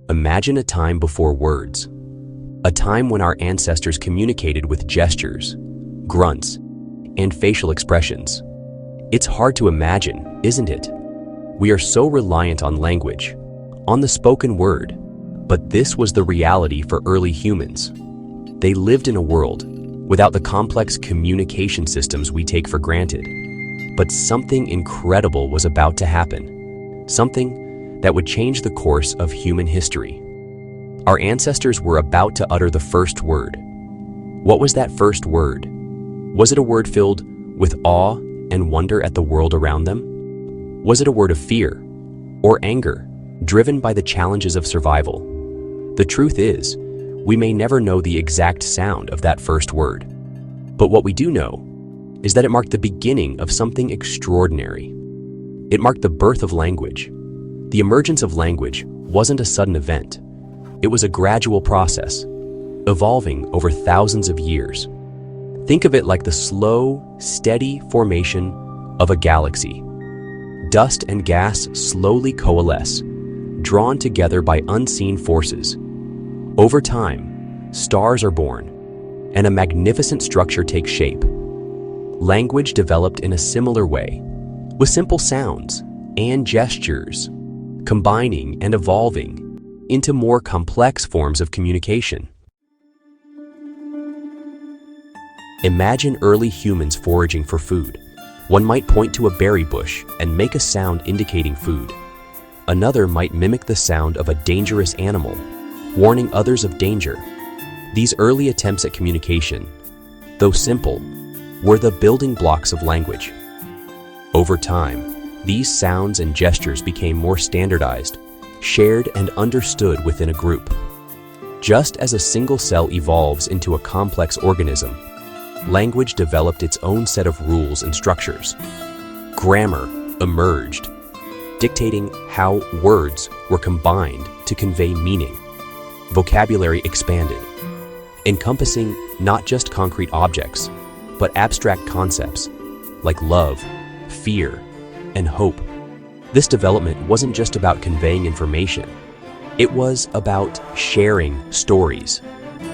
Imagine a time before words, a time when our ancestors communicated with gestures, grunts, and facial expressions. It's hard to imagine, isn't it? We are so reliant on language, on the spoken word, but this was the reality for early humans. They lived in a world without the complex communication systems we take for granted. But something incredible was about to happen, something that would change the course of human history. Our ancestors were about to utter the first word. What was that first word? Was it a word filled with awe and wonder at the world around them? Was it a word of fear or anger, driven by the challenges of survival? The truth is, we may never know the exact sound of that first word. But what we do know is that it marked the beginning of something extraordinary. It marked the birth of language. The emergence of language wasn't a sudden event. It was a gradual process, evolving over thousands of years. Think of it like the slow, steady formation of a galaxy. Dust and gas slowly coalesce, drawn together by unseen forces. Over time, stars are born, and a magnificent structure takes shape. Language developed in a similar way, with simple sounds and gestures, combining and evolving into more complex forms of communication. Imagine early humans foraging for food. One might point to a berry bush and make a sound indicating food. Another might mimic the sound of a dangerous animal, warning others of danger. These early attempts at communication, though simple, were the building blocks of language. Over time, these sounds and gestures became more standardized, shared and understood within a group. Just as a single cell evolves into a complex organism, language developed its own set of rules and structures. Grammar emerged, dictating how words were combined to convey meaning. Vocabulary expanded, encompassing not just concrete objects, but abstract concepts like love, fear, and hope. This development wasn't just about conveying information. It was about sharing stories,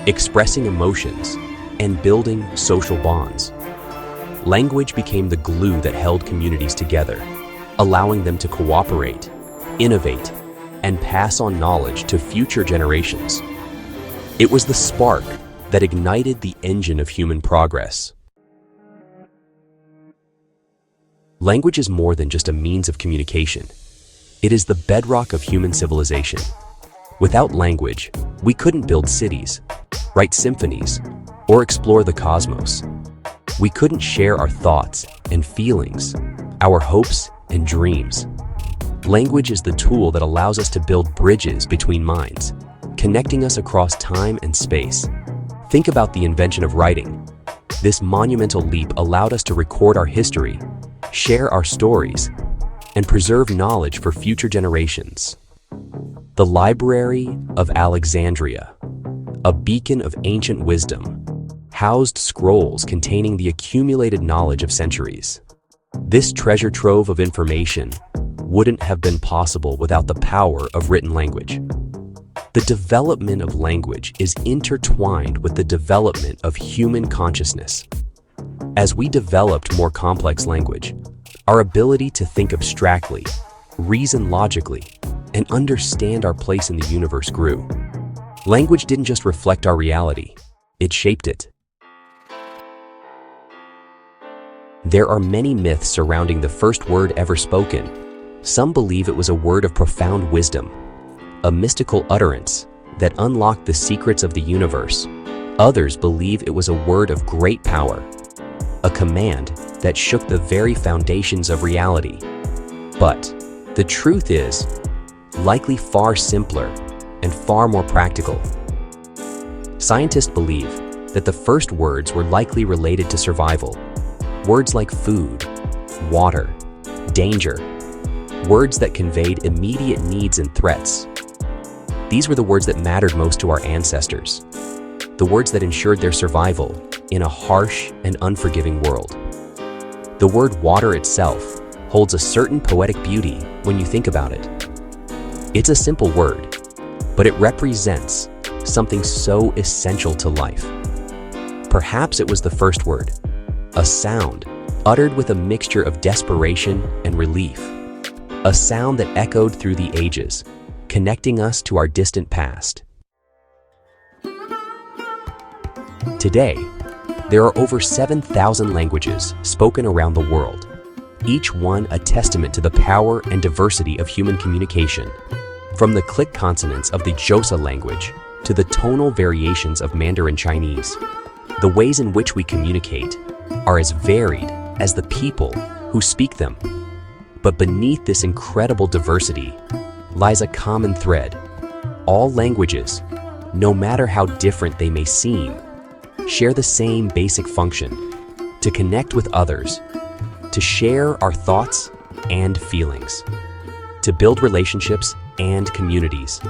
expressing emotions, and building social bonds. Language became the glue that held communities together, allowing them to cooperate, innovate, and pass on knowledge to future generations. It was the spark that ignited the engine of human progress. Language is more than just a means of communication. It is the bedrock of human civilization. Without language, we couldn't build cities, write symphonies, or explore the cosmos. We couldn't share our thoughts and feelings, our hopes and dreams. Language is the tool that allows us to build bridges between minds, connecting us across time and space. Think about the invention of writing. This monumental leap allowed us to record our history, share our stories, and preserve knowledge for future generations. The Library of Alexandria, a beacon of ancient wisdom, housed scrolls containing the accumulated knowledge of centuries. This treasure trove of information wouldn't have been possible without the power of written language. The development of language is intertwined with the development of human consciousness. As we developed more complex language, our ability to think abstractly, reason logically, and understand our place in the universe grew. Language didn't just reflect our reality, it shaped it. There are many myths surrounding the first word ever spoken. Some believe it was a word of profound wisdom, a mystical utterance that unlocked the secrets of the universe. Others believe it was a word of great power, a command that shook the very foundations of reality. But the truth is likely far simpler and far more practical. Scientists believe that the first words were likely related to survival. Words like food, water, danger, words that conveyed immediate needs and threats. These were the words that mattered most to our ancestors, the words that ensured their survival in a harsh and unforgiving world. The word water itself holds a certain poetic beauty when you think about it. It's a simple word, but it represents something so essential to life. Perhaps it was the first word, a sound uttered with a mixture of desperation and relief, a sound that echoed through the ages, connecting us to our distant past. Today, there are over 7,000 languages spoken around the world, each one a testament to the power and diversity of human communication. From the click consonants of the Xhosa language to the tonal variations of Mandarin Chinese, the ways in which we communicate are as varied as the people who speak them. But beneath this incredible diversity lies a common thread. All languages, no matter how different they may seem, share the same basic function: to connect with others, to share our thoughts and feelings, to build relationships and communities.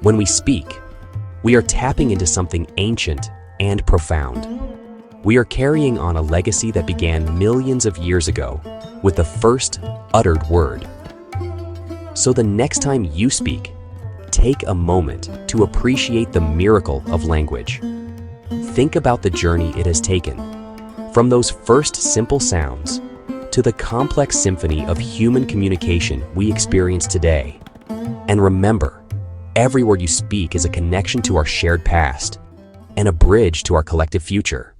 When we speak, we are tapping into something ancient and profound. We are carrying on a legacy that began millions of years ago with the first uttered word. So the next time you speak, take a moment to appreciate the miracle of language. Think about the journey it has taken, from those first simple sounds to the complex symphony of human communication we experience today. And remember, every word you speak is a connection to our shared past and a bridge to our collective future.